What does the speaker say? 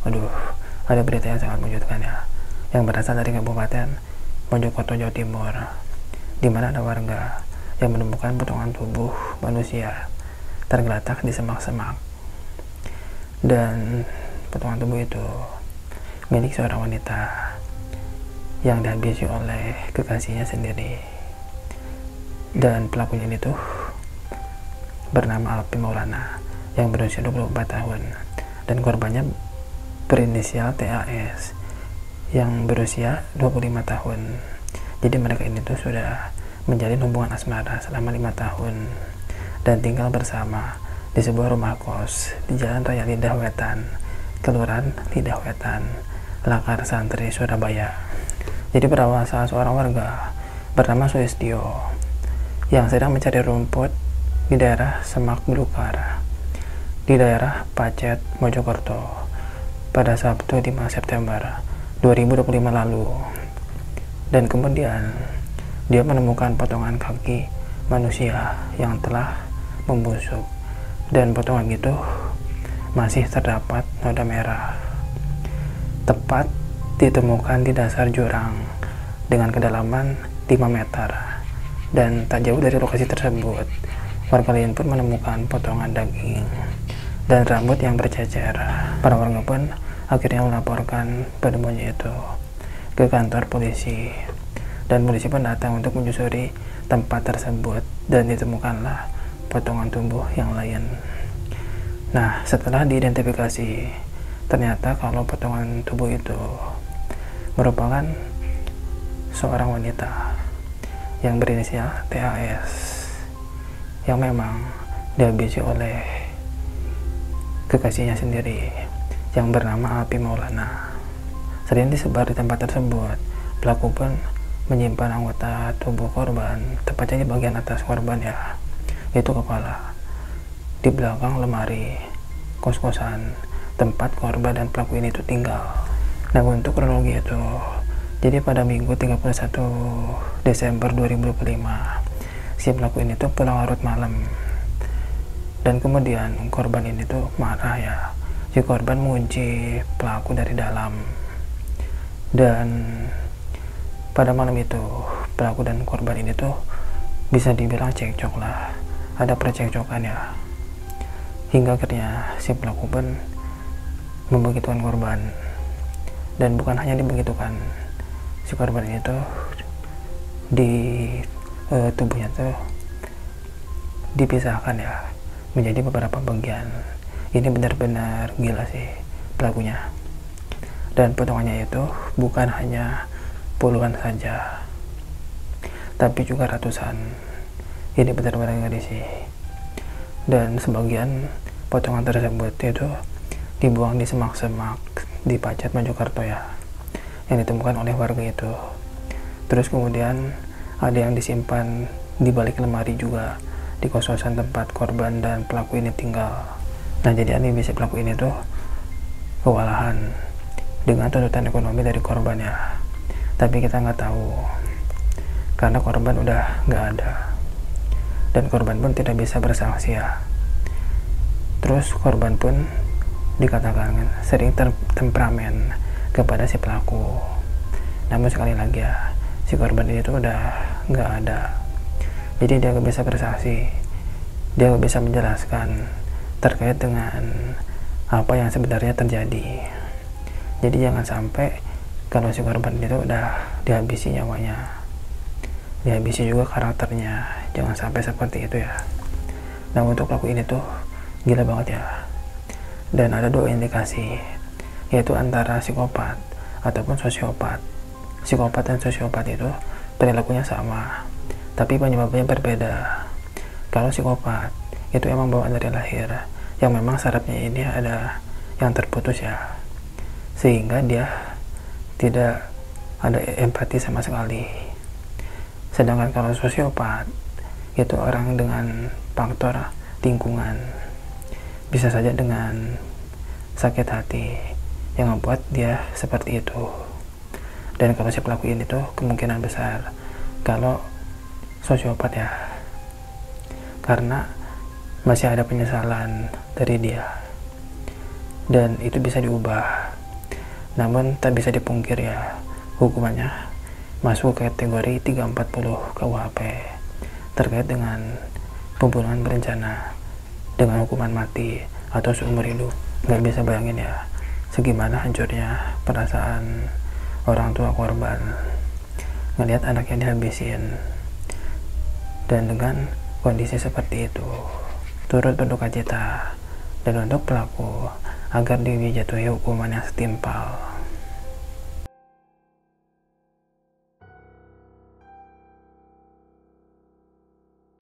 Waduh, ada berita yang sangat mengejutkan ya, yang berasal dari Kabupaten Mojokerto, Jawa Timur, di mana ada warga yang menemukan potongan tubuh manusia tergeletak di semak-semak. Dan potongan tubuh itu milik seorang wanita yang dihabisi oleh kekasihnya sendiri. Dan pelakunya itu bernama Alpi Maulana yang berusia 24 tahun, dan korbannya berinisial TAS yang berusia 25 tahun. Jadi mereka ini tuh sudah menjalin hubungan asmara selama 5 tahun dan tinggal bersama di sebuah rumah kos di Jalan Raya Lidah Wetan, Kelurahan Lidah Wetan, Lakar Santri, Surabaya. Jadi berawal salah seorang warga bernama Sulistyo yang sedang mencari rumput di daerah Semak Belukar di daerah Pacet, Mojokerto pada Sabtu 5 September 2025 lalu. Dan kemudian dia menemukan potongan kaki manusia yang telah membusuk, dan potongan itu masih terdapat noda merah, tepat ditemukan di dasar jurang dengan kedalaman 5 meter. Dan tak jauh dari lokasi tersebut, warga lain pun menemukan potongan daging dan rambut yang bercecer. Para warga pun akhirnya melaporkan penemuannya itu ke kantor polisi, dan polisi pun datang untuk menyusuri tempat tersebut, dan ditemukanlah potongan tubuh yang lain. Nah, setelah diidentifikasi, ternyata kalau potongan tubuh itu merupakan seorang wanita yang berinisial TAS yang memang dihabisi oleh kekasihnya sendiri yang bernama Alpi Maulana. Selain disebar di tempat tersebut, pelaku pun menyimpan anggota tubuh korban, tepatnya di bagian atas korban ya, yaitu kepala, di belakang lemari kos-kosan tempat korban dan pelaku ini tuh tinggal. Nah, untuk kronologi itu, jadi pada Minggu 31 Desember 2025, si pelaku ini tuh pulang larut malam, dan kemudian korban ini tuh marah ya. Si korban mengunci pelaku dari dalam, dan pada malam itu pelaku dan korban ini tuh bisa dibilang cekcok lah, ada percekcokan ya, hingga akhirnya si pelaku pun membegitukan korban. Dan bukan hanya dibegitukan, si korban ini tuh di tubuhnya tuh dipisahkan ya menjadi beberapa bagian. Ini benar-benar gila sih pelakunya. Dan potongannya itu bukan hanya puluhan saja, tapi juga ratusan. Ini benar-benar ngeri sih. Dan sebagian potongan tersebut itu dibuang di semak-semak di Pacet, Mojokerto ya, yang ditemukan oleh warga itu. Terus kemudian ada yang disimpan di balik lemari juga di kos-kosan tempat korban dan pelaku ini tinggal. Nah, jadi si pelaku ini tuh kewalahan dengan tuntutan ekonomi dari korban ya, tapi kita nggak tahu karena korban udah nggak ada, dan korban pun tidak bisa bersaksi ya. Terus korban pun dikatakan sering temperamen kepada si pelaku. Namun sekali lagi ya, si korban ini tuh udah nggak ada, jadi dia nggak bisa bersaksi, dia nggak bisa menjelaskan terkait dengan apa yang sebenarnya terjadi. Jadi jangan sampai kalau si korban itu udah dihabisi nyawanya, dihabisi juga karakternya, jangan sampai seperti itu ya. Nah, untuk pelaku ini tuh gila banget ya, dan ada 2 indikasi, yaitu antara psikopat ataupun sosiopat. Psikopat dan sosiopat itu perilakunya sama, tapi penyebabnya berbeda. Kalau psikopat itu emang bawaan dari lahir, yang memang sarafnya ini ada yang terputus ya, sehingga dia tidak ada empati sama sekali. Sedangkan kalau sosiopat itu orang dengan faktor lingkungan, bisa saja dengan sakit hati yang membuat dia seperti itu. Dan kalau si pelaku ini tuh kemungkinan besar kalau sosiopat ya, karena masih ada penyesalan dari dia, dan itu bisa diubah Namun tak bisa dipungkir ya, hukumannya masuk kategori 340 KUHP terkait dengan pembunuhan berencana dengan hukuman mati atau seumur hidup. Gak bisa bayangin ya, segimana hancurnya perasaan orang tua korban ngelihat anaknya dihabisin. Dan dengan kondisi seperti itu, turut berduka cita dan untuk pelaku agar dijatuhi hukuman yang setimpal.